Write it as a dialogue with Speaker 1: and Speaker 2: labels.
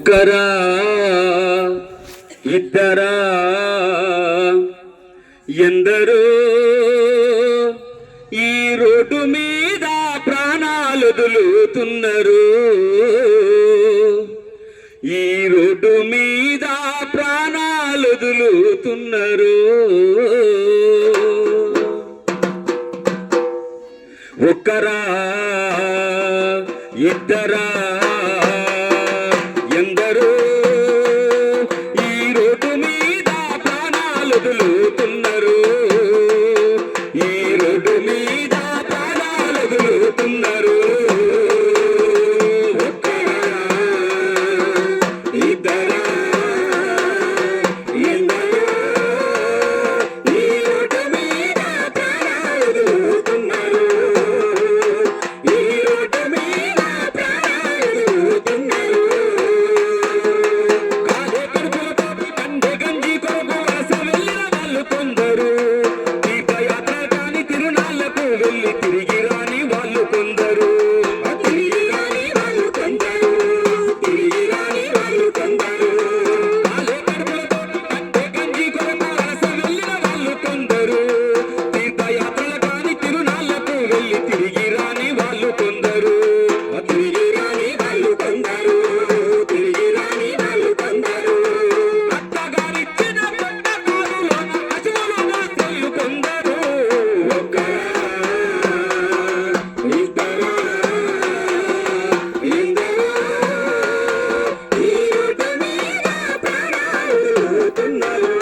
Speaker 1: ఒక్కరా ఇద్దరా ఎందరో ఈ రోడ్డు మీద ప్రాణాలు వదులుతున్నారు. ఈ రోడ్డు మీద ప్రాణాలు వదులుతున్నారు. ఒక్కరా ఇద్దరా ఎందరో ఈ రోడ్డు మీద ప్రాణాలు వదులుతున్నారు. ఈ రోడ్డు మీద ప్రాణాలు వదులుతున్నారు. ఒక్కరా ఇద్దరా ఎందరో ఈ రోడ్డు మీద ప్రాణాలు వదులుతున్నారు. ఈ రోడ్డు మీద ప్రాణాలు వదులుతున్నారు. కాలే కడుపులతో కండే గంజి కొరకు వలస వెళ్ళిన వాళ్ళు కొందరు. తీర్థయాత్ర కాని తిరునాళ్లకు వెళ్ళి తిరిగి రాని వాళ్ళు కొందరు. తిరిగి రాని వాళ్ళు కొందరు. తిరిగి రాని వాళ్ళు కొందరు. కాలే కడుపులతో కండే గంజి కొరకు వలస వెళ్ళిన వాళ్ళు కొందరు. తీర్థయాత్రల కాని తిరునాళ్లకు వెళ్ళి తిరిగి రాని వాళ్ళు కొందరు. తిరిగి రాని వాళ్ళు కొందరు. తిరిగి రాని వాళ్ళు కొందరు. అత్తగారిచ్చిన కొత్త కారులోన పశువులున చెల్లు కొందరు. ఒక్కరా ఇద్దరా ఎందరో ఈ రోడ్డు మీద ప్రాణాలు వదులుతున్నారు.